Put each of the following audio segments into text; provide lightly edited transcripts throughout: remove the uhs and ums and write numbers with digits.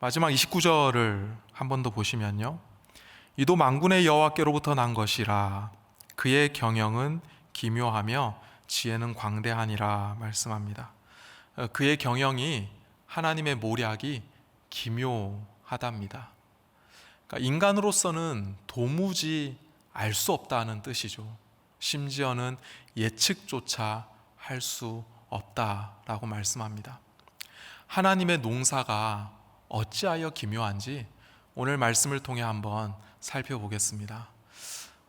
마지막 29절을 한 번 더 보시면요, 이도 만군의 여호와께로부터 난 것이라 그의 경영은 기묘하며 지혜는 광대하니라 말씀합니다. 그의 경영이, 하나님의 모략이 기묘하답니다. 그러니까 인간으로서는 도무지 알 수 없다는 뜻이죠. 심지어는 예측조차 할 수 없다라고 말씀합니다. 하나님의 농사가 어찌하여 기묘한지 오늘 말씀을 통해 한번 살펴보겠습니다.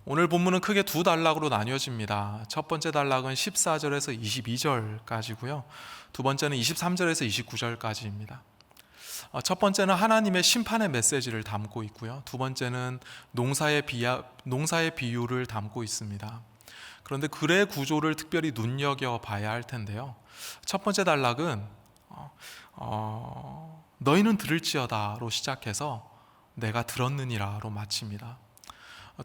오늘 본문은 크게 두 단락으로 나뉘어집니다. 첫 번째 단락은 14절에서 22절까지고요. 두 번째는 23절에서 29절까지입니다. 첫 번째는 하나님의 심판의 메시지를 담고 있고요. 두 번째는 농사의 비유를 담고 있습니다. 그런데 글의 구조를 특별히 눈여겨봐야 할 텐데요. 첫 번째 단락은 너희는 들을지어다로 시작해서 내가 들었느니라로 마칩니다.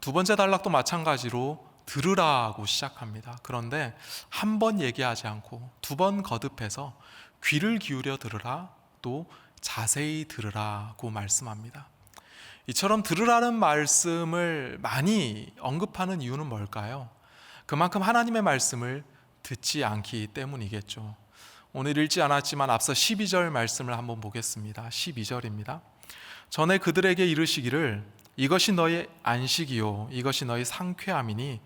두 번째 단락도 마찬가지로 들으라고 시작합니다. 그런데 한 번 얘기하지 않고 두 번 거듭해서 귀를 기울여 들으라, 또 자세히 들으라고 말씀합니다. 이처럼 들으라는 말씀을 많이 언급하는 이유는 뭘까요? 그만큼 하나님의 말씀을 듣지 않기 때문이겠죠. 오늘 읽지 않았지만 앞서 12절 말씀을 한번 보겠습니다. 12절입니다. 전에 그들에게 이르시기를 이것이 너희 안식이요 이것이 너희 상쾌함이니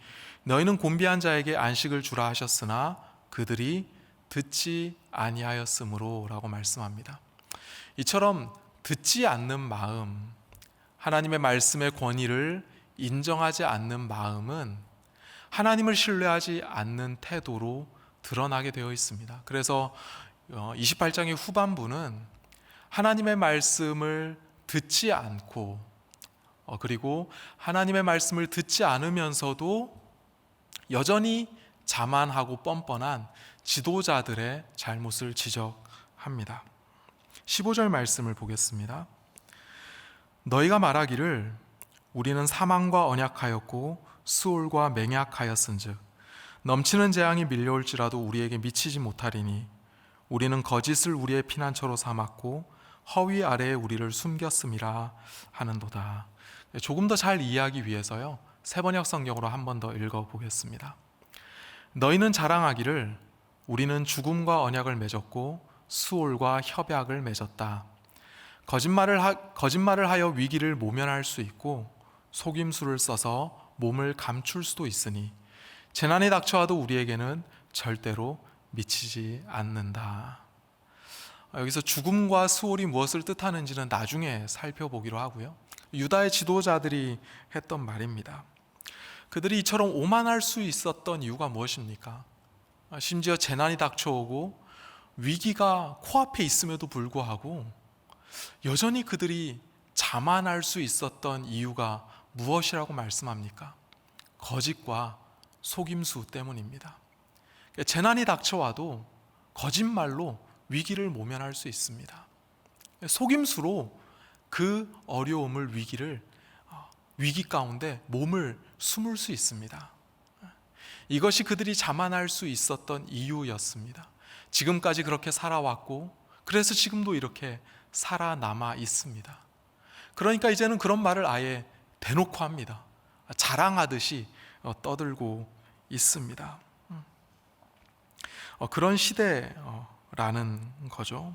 너희는 곤비한 자에게 안식을 주라 하셨으나 그들이 듣지 아니하였으므로 라고 말씀합니다. 이처럼 듣지 않는 마음, 하나님의 말씀의 권위를 인정하지 않는 마음은 하나님을 신뢰하지 않는 태도로 드러나게 되어 있습니다. 그래서 28장의 후반부는 하나님의 말씀을 듣지 않고 그리고 하나님의 말씀을 듣지 않으면서도 여전히 자만하고 뻔뻔한 지도자들의 잘못을 지적합니다. 15절 말씀을 보겠습니다. 너희가 말하기를 우리는 사망과 언약하였고 수올과 맹약하였은즉 넘치는 재앙이 밀려올지라도 우리에게 미치지 못하리니 우리는 거짓을 우리의 피난처로 삼았고 허위 아래에 우리를 숨겼음이라 하는도다. 조금 더 잘 이해하기 위해서요, 세번역 성경으로 한 번 더 읽어보겠습니다. 너희는 자랑하기를 우리는 죽음과 언약을 맺었고 수올과 협약을 맺었다. 거짓말을 하여 위기를 모면할 수 있고 속임수를 써서 몸을 감출 수도 있으니 재난이 닥쳐와도 우리에게는 절대로 미치지 않는다. 여기서 죽음과 수올이 무엇을 뜻하는지는 나중에 살펴보기로 하고요. 유다의 지도자들이 했던 말입니다. 그들이 이처럼 오만할 수 있었던 이유가 무엇입니까? 심지어 재난이 닥쳐오고 위기가 코앞에 있음에도 불구하고 여전히 그들이 자만할 수 있었던 이유가 무엇이라고 말씀합니까? 거짓과 속임수 때문입니다. 재난이 닥쳐와도 거짓말로 위기를 모면할 수 있습니다. 속임수로 그 어려움을, 위기 가운데 몸을 숨을 수 있습니다. 이것이 그들이 자만할 수 있었던 이유였습니다. 지금까지 그렇게 살아왔고 그래서 지금도 이렇게 살아남아 있습니다. 그러니까 이제는 그런 말을 아예 대놓고 합니다. 자랑하듯이 떠들고 있습니다. 그런 시대라는 거죠.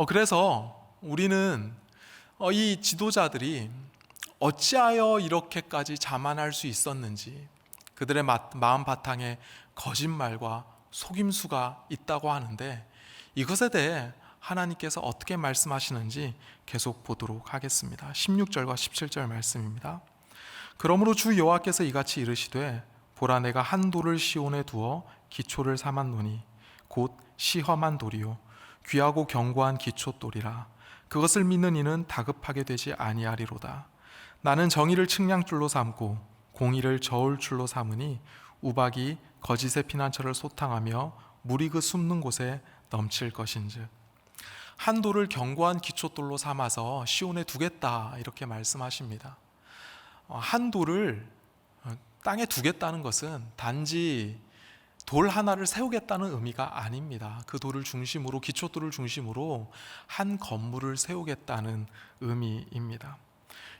그래서 우리는 이 지도자들이 어찌하여 이렇게까지 자만할 수 있었는지, 그들의 마음 바탕에 거짓말과 속임수가 있다고 하는데 이것에 대해 하나님께서 어떻게 말씀하시는지 계속 보도록 하겠습니다. 16절과 17절 말씀입니다. 그러므로 주 여호와께서 이같이 이르시되 보라 내가 한 돌을 시온에 두어 기초를 삼았노니 곧 시험한 돌이요 귀하고 견고한 기초돌이라. 그것을 믿는 이는 다급하게 되지 아니하리로다. 나는 정의를 측량줄로 삼고 공의를 저울줄로 삼으니 우박이 거짓의 피난처를 소탕하며 물이 그 숨는 곳에 넘칠 것인즉. 한 돌을 견고한 기초돌로 삼아서 시온에 두겠다 이렇게 말씀하십니다. 한 돌을 땅에 두겠다는 것은 단지 돌 하나를 세우겠다는 의미가 아닙니다. 그 돌을 중심으로, 기초돌을 중심으로 한 건물을 세우겠다는 의미입니다.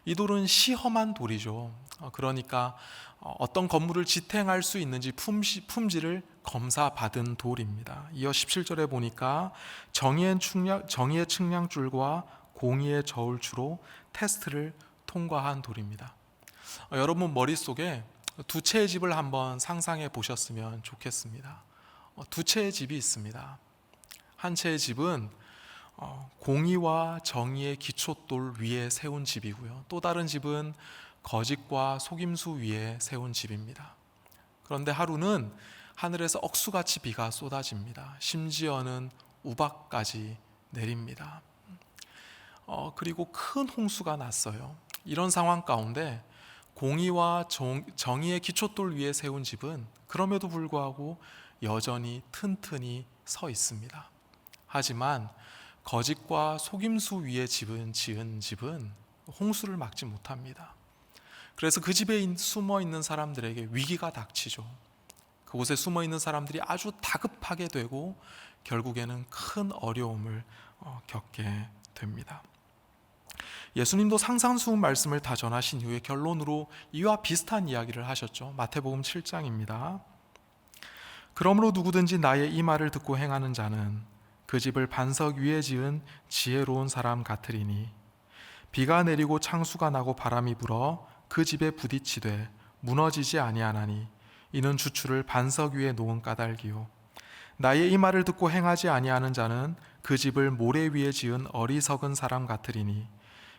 이 돌은 시험한 돌이죠. 그러니까 어떤 건물을 지탱할 수 있는지 품질을 검사받은 돌입니다. 이어 17절에 보니까 정의의 측량줄과 공의의 저울추로 테스트를 통과한 돌입니다. 여러분 머릿속에 두 채의 집을 한번 상상해 보셨으면 좋겠습니다. 두 채의 집이 있습니다. 한 채의 집은 공의와 정의의 기초돌 위에 세운 집이고요. 또 다른 집은 거짓과 속임수 위에 세운 집입니다. 그런데 하루는 하늘에서 억수같이 비가 쏟아집니다. 심지어는 우박까지 내립니다. 그리고 큰 홍수가 났어요. 이런 상황 가운데 공의와 정의의 기초돌 위에 세운 집은 그럼에도 불구하고 여전히 튼튼히 서 있습니다. 하지만 거짓과 속임수 위에 지은 집은 홍수를 막지 못합니다. 그래서 그 집에 숨어 있는 사람들에게 위기가 닥치죠. 그곳에 숨어 있는 사람들이 아주 다급하게 되고 결국에는 큰 어려움을 겪게 됩니다. 예수님도 상상수훈 말씀을 다 전하신 이후에 결론으로 이와 비슷한 이야기를 하셨죠. 마태복음 7장입니다. 그러므로 누구든지 나의 이 말을 듣고 행하는 자는 그 집을 반석 위에 지은 지혜로운 사람 같으리니 비가 내리고 창수가 나고 바람이 불어 그 집에 부딪히되 무너지지 아니하나니 이는 주추를 반석 위에 놓은 까닭이요 나의 이 말을 듣고 행하지 아니하는 자는 그 집을 모래 위에 지은 어리석은 사람 같으리니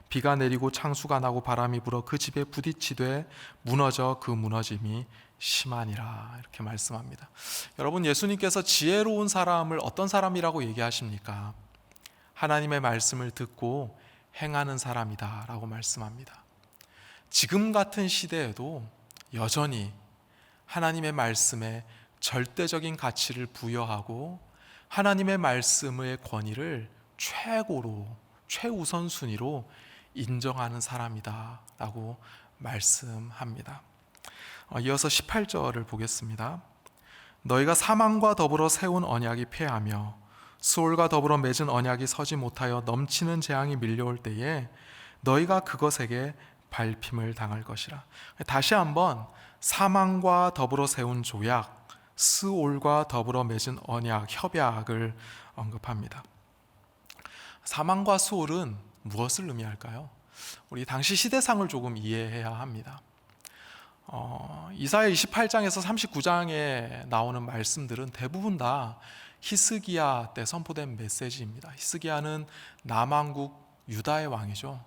비가 내리고 창수가 나고 바람이 불어 그 집에 부딪히되 무너져 그 무너짐이 심하니라. 이렇게 말씀합니다. 여러분, 예수님께서 지혜로운 사람을 어떤 사람이라고 얘기하십니까? 하나님의 말씀을 듣고 행하는 사람이다 라고 말씀합니다. 지금 같은 시대에도 여전히 하나님의 말씀에 절대적인 가치를 부여하고 하나님의 말씀의 권위를 최우선순위로 인정하는 사람이다 라고 말씀합니다. 이어서 18절을 보겠습니다. 너희가 사망과 더불어 세운 언약이 폐하며 수올과 더불어 맺은 언약이 서지 못하여 넘치는 재앙이 밀려올 때에 너희가 그것에게 밟힘을 당할 것이라. 다시 한번 사망과 더불어 세운 조약, 스올과 더불어 맺은 언약, 협약을 언급합니다. 사망과 스올은 무엇을 의미할까요? 우리 당시 시대상을 조금 이해해야 합니다. 이사야 28장에서 39장에 나오는 말씀들은 대부분 다 히스기야 때 선포된 메시지입니다. 히스기야는 남왕국 유다의 왕이죠.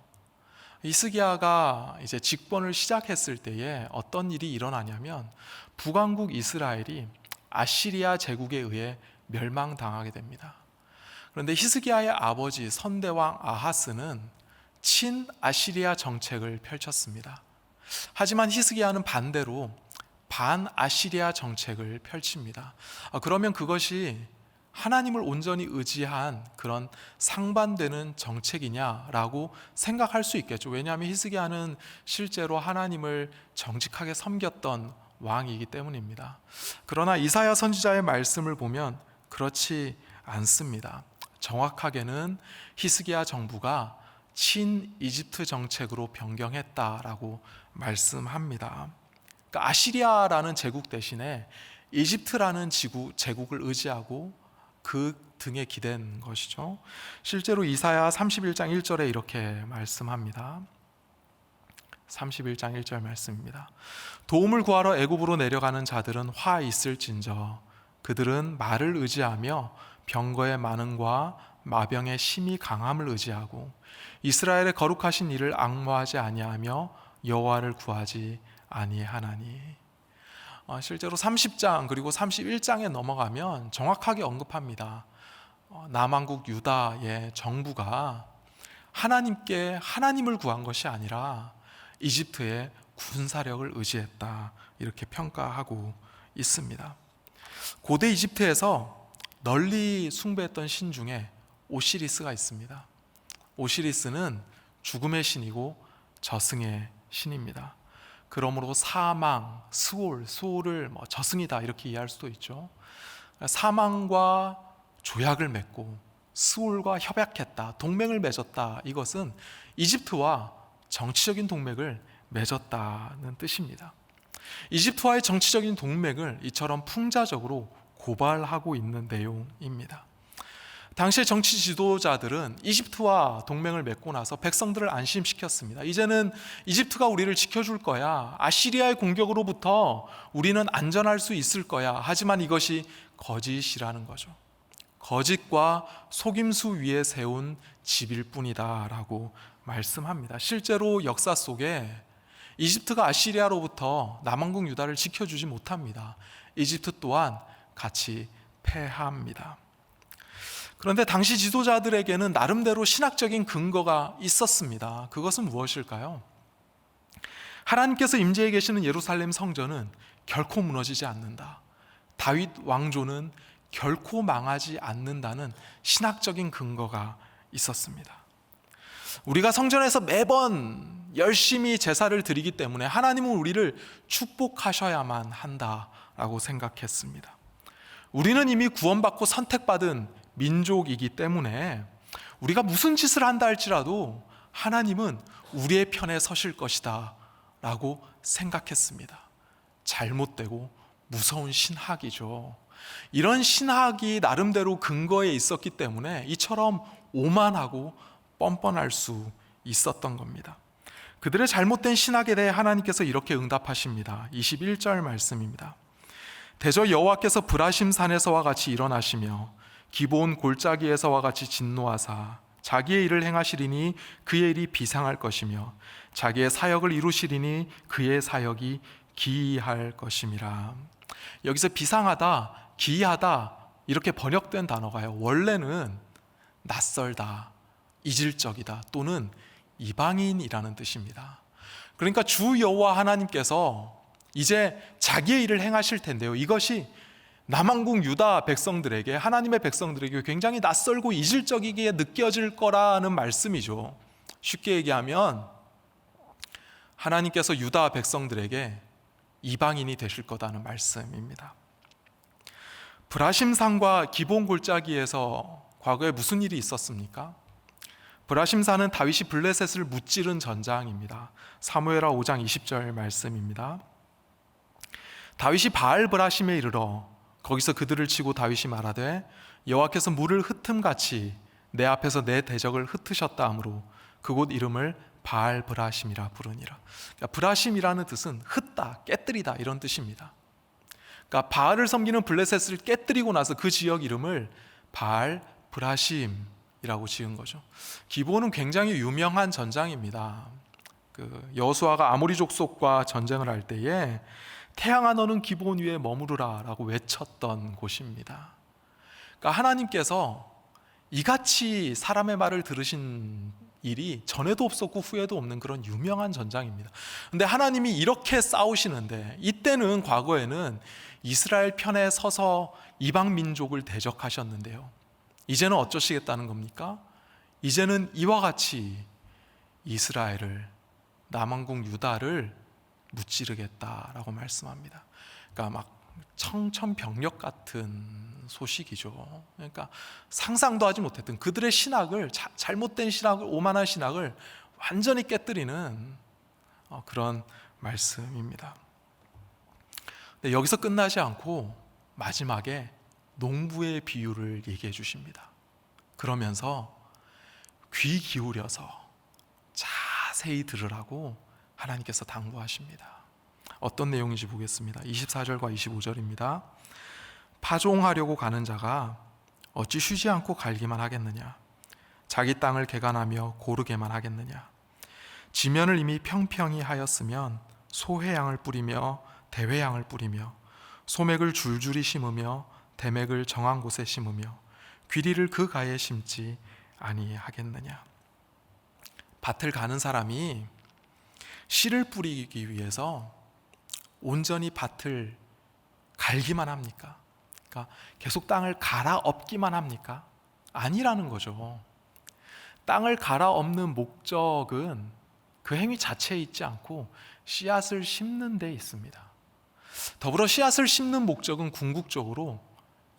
히스기야가 이제 직권을 시작했을 때에 어떤 일이 일어나냐면 북왕국 이스라엘이 아시리아 제국에 의해 멸망당하게 됩니다. 그런데 히스기야의 아버지 선대왕 아하스는 친아시리아 정책을 펼쳤습니다. 하지만 히스기야는 반대로 반아시리아 정책을 펼칩니다. 그러면 그것이 하나님을 온전히 의지한 그런 상반되는 정책이냐라고 생각할 수 있겠죠. 왜냐하면 히스기야는 실제로 하나님을 정직하게 섬겼던 왕이기 때문입니다. 그러나 이사야 선지자의 말씀을 보면 그렇지 않습니다. 정확하게는 히스기야 정부가 친 이집트 정책으로 변경했다라고 말씀합니다. 그러니까 아시리아라는 제국 대신에 이집트라는 제국을 의지하고 그 등에 기댄 것이죠. 실제로 이사야 31장 1절에 이렇게 말씀합니다. 31장 1절 말씀입니다. 도움을 구하러 애굽으로 내려가는 자들은 화 있을진저 그들은 말을 의지하며 병거의 많음과 마병의 심히 강함을 의지하고 이스라엘의 거룩하신 이를 앙모하지 아니하며 여호와를 구하지 아니하나니. 실제로 30장 그리고 31장에 넘어가면 정확하게 언급합니다. 남왕국 유다의 정부가 하나님을 구한 것이 아니라 이집트의 군사력을 의지했다, 이렇게 평가하고 있습니다. 고대 이집트에서 널리 숭배했던 신 중에 오시리스가 있습니다. 오시리스는 죽음의 신이고 저승의 신입니다. 그러므로 사망, 수올을 저승이다 이렇게 이해할 수도 있죠. 사망과 조약을 맺고 수올과 협약했다, 동맹을 맺었다. 이것은 이집트와 정치적인 동맹을 맺었다는 뜻입니다. 이집트와의 정치적인 동맹을 이처럼 풍자적으로 고발하고 있는 내용입니다. 당시의 정치 지도자들은 이집트와 동맹을 맺고 나서 백성들을 안심시켰습니다. 이제는 이집트가 우리를 지켜줄 거야. 아시리아의 공격으로부터 우리는 안전할 수 있을 거야. 하지만 이것이 거짓이라는 거죠. 거짓과 속임수 위에 세운 집일 뿐이다 라고 말씀합니다. 실제로 역사 속에 이집트가 아시리아로부터 남왕국 유다를 지켜주지 못합니다. 이집트 또한 같이 패합니다. 그런데 당시 지도자들에게는 나름대로 신학적인 근거가 있었습니다. 그것은 무엇일까요? 하나님께서 임재해 계시는 예루살렘 성전은 결코 무너지지 않는다. 다윗 왕조는 결코 망하지 않는다는 신학적인 근거가 있었습니다. 우리가 성전에서 매번 열심히 제사를 드리기 때문에 하나님은 우리를 축복하셔야만 한다라고 생각했습니다. 우리는 이미 구원받고 선택받은 민족이기 때문에 우리가 무슨 짓을 한다 할지라도 하나님은 우리의 편에 서실 것이다 라고 생각했습니다. 잘못되고 무서운 신학이죠. 이런 신학이 나름대로 근거에 있었기 때문에 이처럼 오만하고 뻔뻔할 수 있었던 겁니다. 그들의 잘못된 신학에 대해 하나님께서 이렇게 응답하십니다. 21절 말씀입니다. 대저 여호와께서 브라심 산에서와 같이 일어나시며 기브온 골짜기에서와 같이 진노하사 자기의 일을 행하시리니 그의 일이 비상할 것이며 자기의 사역을 이루시리니 그의 사역이 기이할 것임이라. 여기서 비상하다, 기이하다 이렇게 번역된 단어가요, 원래는 낯설다, 이질적이다 또는 이방인이라는 뜻입니다. 그러니까 주 여호와 하나님께서 이제 자기의 일을 행하실 텐데요, 이것이 남왕국 유다 백성들에게, 하나님의 백성들에게 굉장히 낯설고 이질적이게 느껴질 거라는 말씀이죠. 쉽게 얘기하면 하나님께서 유다 백성들에게 이방인이 되실 거다는 말씀입니다. 브라심산과 기브온 골짜기에서 과거에 무슨 일이 있었습니까? 브라심산은 다윗이 블레셋을 무찌른 전장입니다. 사무엘하 5장 20절 말씀입니다. 다윗이 바알 브라심에 이르러 거기서 그들을 치고 다윗이 말하되 여호와께서 물을 흩음같이 내 앞에서 내 대적을 흩으셨다 하므로 그곳 이름을 바알 브라심이라 부르니라. 그러니까 브라심이라는 뜻은 흩다, 깨뜨리다 이런 뜻입니다. 그러니까 바알을 섬기는 블레셋을 깨뜨리고 나서 그 지역 이름을 바알 브라심이라고 지은 거죠. 기브온은 굉장히 유명한 전장입니다. 여호수아가 아모리 족속과 전쟁을 할 때에 태양아 너는 기브온 위에 머무르라 라고 외쳤던 곳입니다. 그러니까 하나님께서 이같이 사람의 말을 들으신 일이 전에도 없었고 후에도 없는 그런 유명한 전장입니다. 그런데 하나님이 이렇게 싸우시는데, 이때는 과거에는 이스라엘 편에 서서 이방 민족을 대적하셨는데요, 이제는 어쩌시겠다는 겁니까? 이제는 이와 같이 이스라엘을, 남왕국 유다를 무찌르겠다라고 말씀합니다. 그러니까 막 청천벽력 같은 소식이죠. 그러니까 상상도 하지 못했던 그들의 신학을, 잘못된 신학을, 오만한 신학을 완전히 깨뜨리는 그런 말씀입니다. 근데 여기서 끝나지 않고 마지막에 농부의 비유를 얘기해 주십니다. 그러면서 귀 기울여서 자세히 들으라고 하나님께서 당부하십니다. 어떤 내용인지 보겠습니다. 24절과 25절입니다. 파종하려고 가는 자가 어찌 쉬지 않고 갈기만 하겠느냐? 자기 땅을 개간하며 고르게만 하겠느냐? 지면을 이미 평평히 하였으면 소회양을 뿌리며 대회양을 뿌리며 소맥을 줄줄이 심으며 대맥을 정한 곳에 심으며 귀리를 그 가에 심지 아니하겠느냐? 밭을 가는 사람이 씨를 뿌리기 위해서 온전히 밭을 갈기만 합니까? 그러니까 계속 땅을 갈아엎기만 합니까? 아니라는 거죠. 땅을 갈아엎는 목적은 그 행위 자체에 있지 않고 씨앗을 심는 데 있습니다. 더불어 씨앗을 심는 목적은 궁극적으로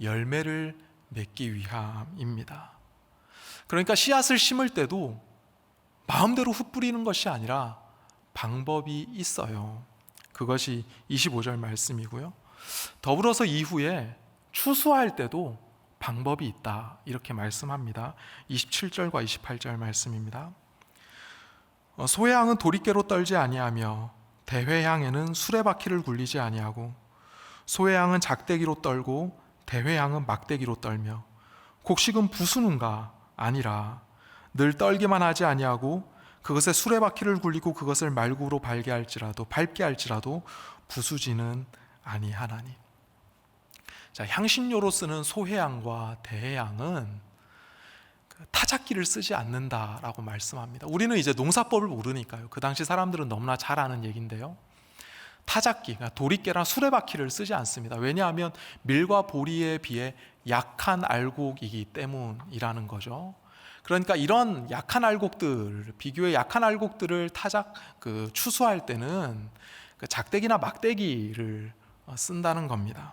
열매를 맺기 위함입니다. 그러니까 씨앗을 심을 때도 마음대로 흩뿌리는 것이 아니라 방법이 있어요. 그것이 25절 말씀이고요. 더불어서 이후에 추수할 때도 방법이 있다 이렇게 말씀합니다. 27절과 28절 말씀입니다. 소의 도리깨로 떨지 아니하며 대회양에는 수레바퀴를 굴리지 아니하고 소의 작대기로 떨고 대회양은 막대기로 떨며 곡식은 부수는가 아니라 늘 떨기만 하지 아니하고 그것에 수레바퀴를 굴리고 그것을 말구로 밟게 할지라도 부수지는 아니하나니. 자, 향신료로 쓰는 소해양과 대해양은 타작기를 쓰지 않는다라고 말씀합니다. 우리는 이제 농사법을 모르니까요. 그 당시 사람들은 너무나 잘 아는 얘기인데요. 타작기, 도리깨랑 수레바퀴를 쓰지 않습니다. 왜냐하면 밀과 보리에 비해 약한 알곡이기 때문이라는 거죠. 그러니까 이런 약한 알곡들, 비교의 약한 알곡들을 추수할 때는 작대기나 막대기를 쓴다는 겁니다.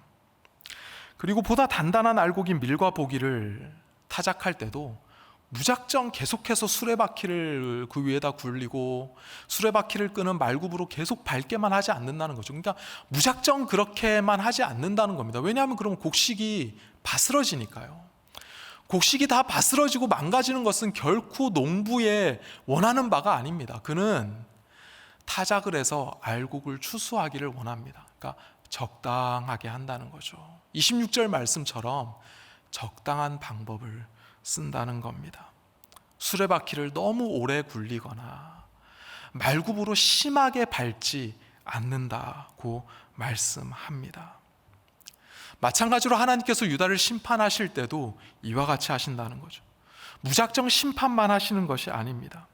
그리고 보다 단단한 알곡인 밀과 보기를 타작할 때도 무작정 계속해서 수레바퀴를 그 위에다 굴리고 수레바퀴를 끄는 말굽으로 계속 밟게만 하지 않는다는 거죠. 그러니까 무작정 그렇게만 하지 않는다는 겁니다. 왜냐하면 그러면 곡식이 바스러지니까요. 곡식이 다 바스러지고 망가지는 것은 결코 농부의 원하는 바가 아닙니다. 그는 타작을 해서 알곡을 추수하기를 원합니다. 그러니까 적당하게 한다는 거죠. 26절 말씀처럼 적당한 방법을 쓴다는 겁니다. 수레바퀴를 너무 오래 굴리거나 말굽으로 심하게 밟지 않는다고 말씀합니다. 마찬가지로 하나님께서 유다를 심판하실 때도 이와 같이 하신다는 거죠. 무작정 심판만 하시는 것이 아닙니다.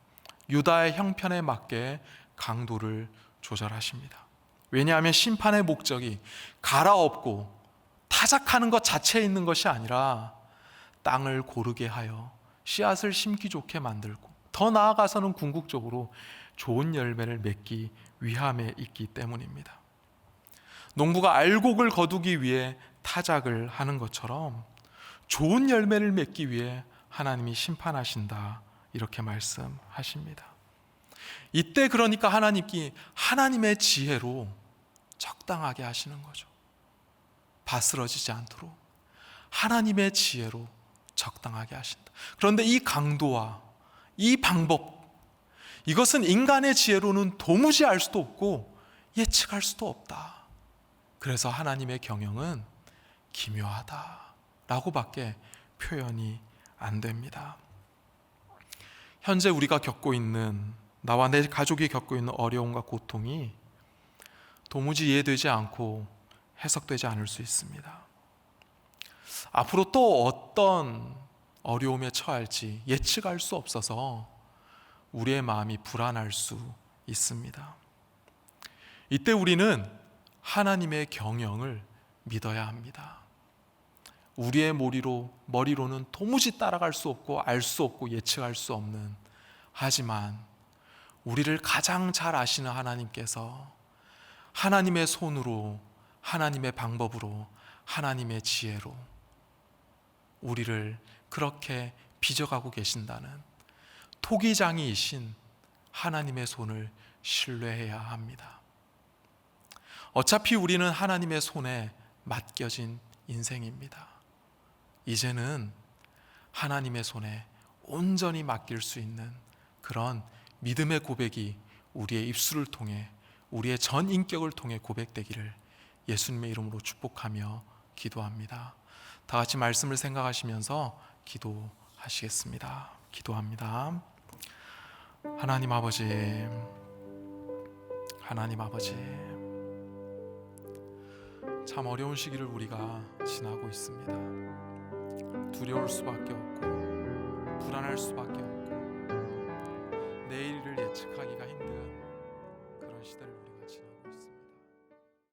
유다의 형편에 맞게 강도를 조절하십니다. 왜냐하면 심판의 목적이 갈아엎고 타작하는 것 자체에 있는 것이 아니라 땅을 고르게 하여 씨앗을 심기 좋게 만들고 더 나아가서는 궁극적으로 좋은 열매를 맺기 위함에 있기 때문입니다. 농부가 알곡을 거두기 위해 타작을 하는 것처럼 좋은 열매를 맺기 위해 하나님이 심판하신다 이렇게 말씀하십니다. 이때 그러니까 하나님의 지혜로 적당하게 하시는 거죠. 바스러지지 않도록 하나님의 지혜로 적당하게 하신다. 그런데 이 강도와 이 방법, 이것은 인간의 지혜로는 도무지 알 수도 없고 예측할 수도 없다. 그래서 하나님의 경영은 기묘하다라고밖에 표현이 안 됩니다. 현재 우리가 겪고 있는, 나와 내 가족이 겪고 있는 어려움과 고통이 도무지 이해되지 않고 해석되지 않을 수 있습니다. 앞으로 또 어떤 어려움에 처할지 예측할 수 없어서 우리의 마음이 불안할 수 있습니다. 이때 우리는 하나님의 경영을 믿어야 합니다. 우리의 머리로는 도무지 따라갈 수 없고 알 수 없고 예측할 수 없는, 하지만 우리를 가장 잘 아시는 하나님께서 하나님의 손으로, 하나님의 방법으로, 하나님의 지혜로 우리를 그렇게 빚어가고 계신다는 토기장이이신 하나님의 손을 신뢰해야 합니다. 어차피 우리는 하나님의 손에 맡겨진 인생입니다. 이제는 하나님의 손에 온전히 맡길 수 있는 그런 믿음의 고백이 우리의 입술을 통해, 우리의 전 인격을 통해 고백되기를 예수님의 이름으로 축복하며 기도합니다. 다 같이 말씀을 생각하시면서 기도하시겠습니다. 기도합니다. 하나님 아버지, 참 어려운 시기를 우리가 지나고 있습니다. 두려울 수밖에 없고 불안할 수밖에